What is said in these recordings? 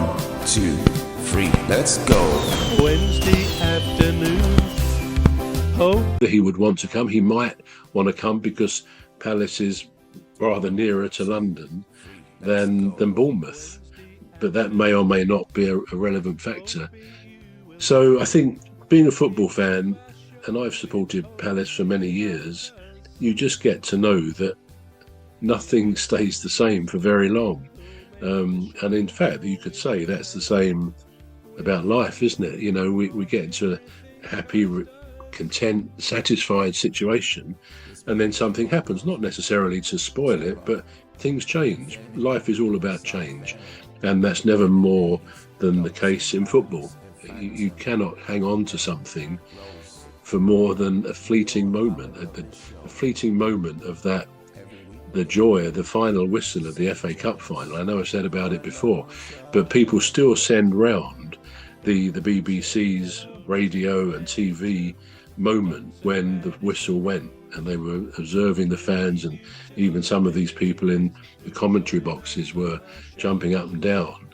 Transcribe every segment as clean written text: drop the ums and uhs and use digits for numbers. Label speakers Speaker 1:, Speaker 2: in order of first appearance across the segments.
Speaker 1: 1, 2, 3, let's go.
Speaker 2: Wednesday afternoon. Oh,
Speaker 3: He would want to come. He might want to come because Palace is rather nearer to London than Bournemouth, but that may or may not be a relevant factor. So I think being a football fan, and I've supported Palace for many years, you just get to know that nothing stays the same for very long. And in fact, you could say that's the same about life, isn't it? You know, we get into a happy, content, satisfied situation, and then something happens, not necessarily to spoil it, but things change. Life is all about change, and that's never more than the case in football. You cannot hang on to something for more than a fleeting moment, a fleeting moment of that, the joy of the final whistle of the FA Cup final. I know I've said about it before, but people still send round the BBC's radio and TV moment when the whistle went, and they were observing the fans, and even some of these people in the commentary boxes were jumping up and down.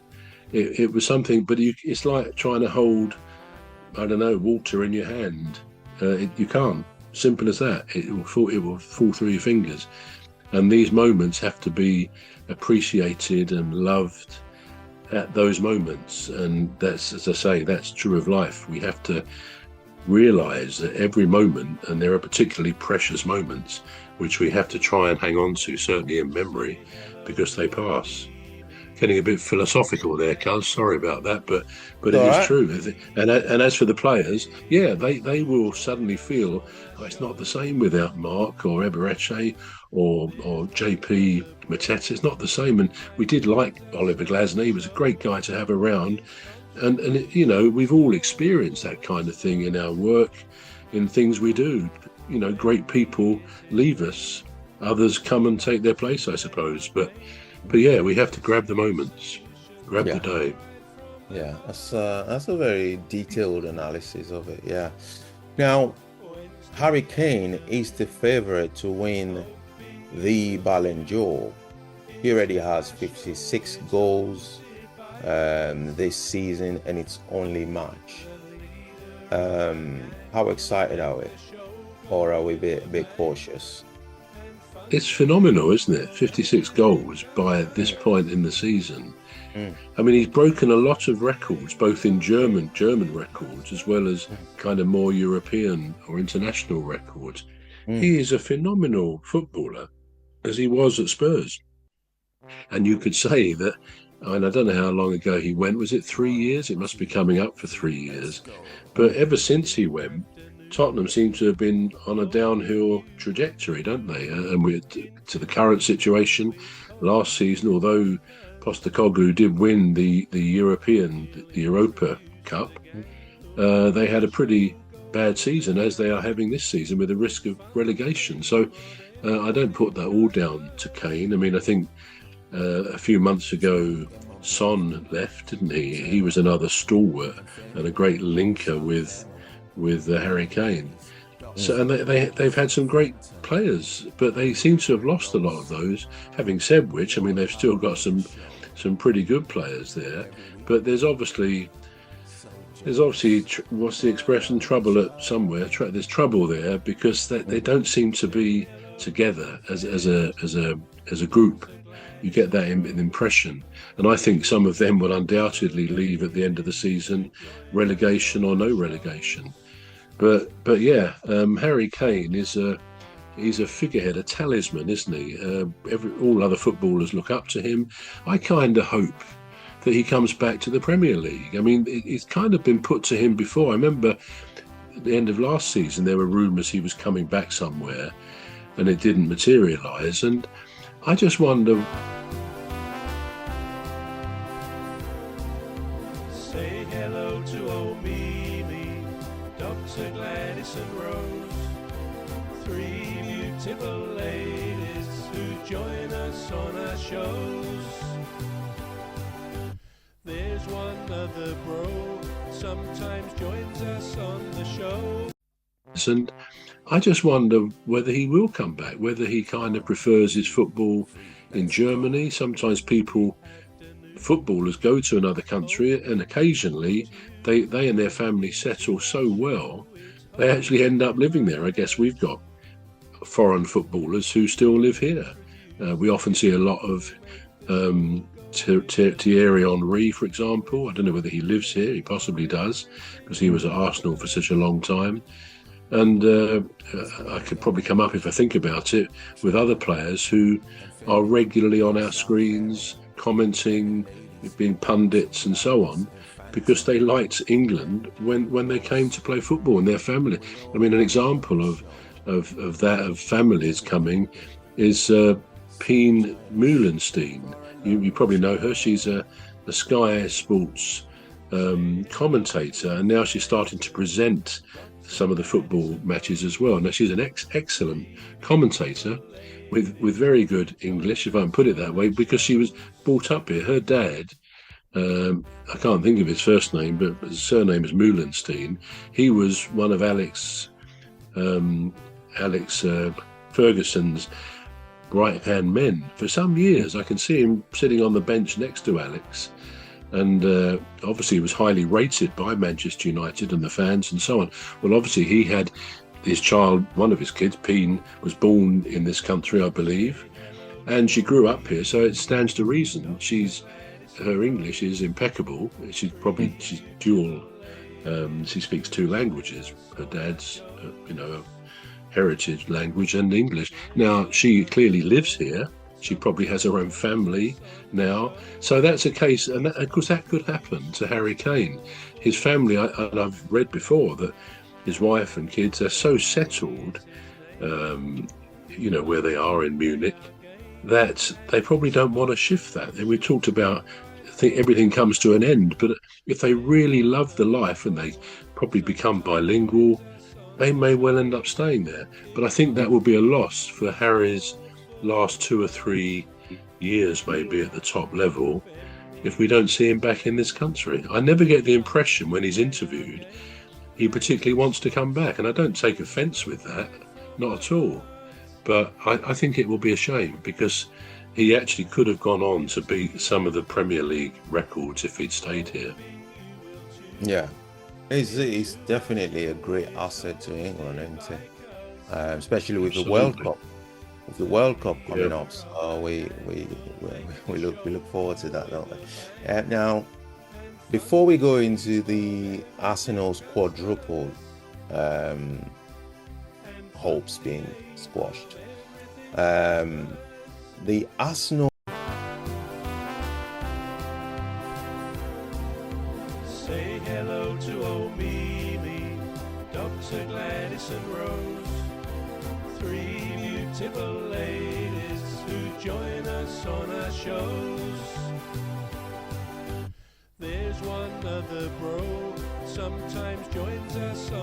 Speaker 3: It was something, but it's like trying to hold, I don't know, water in your hand. You can't. Simple as that. It will fall through your fingers. And these moments have to be appreciated and loved at those moments. And that's, as I say, that's true of life. We have to realise that every moment, and there are particularly precious moments, which we have to try and hang on to, certainly in memory, because they pass. Getting a bit philosophical there, Cuz. Sorry about that, but it is true. And as for the players, yeah, they will suddenly feel, oh, it's not the same without Mark or Ebereche or JP Mateta. It's not the same. And we did like Oliver Glasner. He was a great guy to have around. And you know, we've all experienced that kind of thing in our work, in things we do. You know, great people leave us. Others come and take their place, I suppose. But yeah, we have to grab the moments, grab the day.
Speaker 4: Yeah, that's a very detailed analysis of it. Yeah. Now, Harry Kane is the favourite to win the Ballon d'Or. He already has 56 goals this season, and it's only March. How excited are we, or are we a bit cautious?
Speaker 3: It's phenomenal, isn't it? 56 goals by this point in the season. I mean, he's broken a lot of records, both in German records, as well as kind of more European or international records. He is a phenomenal footballer, as he was at Spurs. And you could say that, and I don't know how long ago he went, was it 3 years? It must be coming up for 3 years. But ever since he went, Tottenham seem to have been on a downhill trajectory, don't they? And we're to the current situation last season, although Postecoglou did win the Europa Cup, they had a pretty bad season, as they are having this season, with a risk of relegation. So I don't put that all down to Kane. I mean, I think a few months ago, Son left, didn't he? He was another stalwart and a great linker with Harry Kane. So, and they've had some great players, but they seem to have lost a lot of those. Having said which, I mean, they've still got some pretty good players there. But there's obviously what's the expression? Trouble at somewhere. There's trouble there because they don't seem to be together as a group. You get that impression, and I think some of them will undoubtedly leave at the end of the season, relegation or no relegation. But yeah, Harry Kane he's a figurehead, a talisman, isn't he? All other footballers look up to him. I kind of hope that he comes back to the Premier League. I mean, it's kind of been put to him before. I remember at the end of last season there were rumours he was coming back somewhere, and it didn't materialise. And I just wonder.
Speaker 2: say hello to old Mimi, Dr. Gladys and Rose, three beautiful ladies who join us on our shows. There's one other bro, sometimes joins us on the show.
Speaker 3: And I just wonder whether he will come back, whether he kind of prefers his football in Germany. Sometimes people footballers go to another country, and occasionally they and their family settle so well, they actually end up living there. I guess we've got foreign footballers who still live here. We often see a lot of Thierry Henry, for example. I don't know whether he lives here. He possibly does, because he was at Arsenal for such a long time. And I could probably come up, if I think about it, with other players who are regularly on our screens, commenting, being pundits and so on, because they liked England when they came to play football in their family. I mean, an example of families coming is Pien Meulenstein. You probably know her. She's a Sky Sports commentator, and now she's starting to present some of the football matches as well. Now, she's an excellent commentator with very good English, if I can put it that way, because she was brought up here. Her dad, I can't think of his first name, but his surname is Meulenstein. He was one of Alex Ferguson's right-hand men for some years. I can see him sitting on the bench next to Alex, and obviously he was highly rated by Manchester United and the fans and so on. Well, obviously he had his child, one of his kids, Pien, was born in this country, I believe, and she grew up here, so it stands to reason her English is impeccable. She's dual. She speaks two languages. Her dad's, heritage language and English. Now, she clearly lives here. She probably has her own family now. So that's a case, and of course that could happen to Harry Kane. His family, and I've read before that his wife and kids are so settled, where they are in Munich, that they probably don't want to shift that. And we talked about, I think everything comes to an end, but if they really love the life and they probably become bilingual, they may well end up staying there. But I think that will be a loss for Harry's last 2 or 3 years, maybe at the top level, if we don't see him back in this country. I never get the impression when he's interviewed he particularly wants to come back, and I don't take offence with that, not at all. But I think it will be a shame, because he actually could have gone on to beat some of the Premier League records if he'd stayed here.
Speaker 4: Yeah. He's definitely a great asset to England, isn't he? Especially with the World Cup. With the World Cup coming up, so we look forward to that, don't we? Now, before we go into the Arsenal's quadruple hopes being squashed, the Arsenal.
Speaker 2: Say hello to old Mimi, Dr. Gladys and Rose, 3 beautiful ladies who join us on our shows. There's one other bro, sometimes joins us on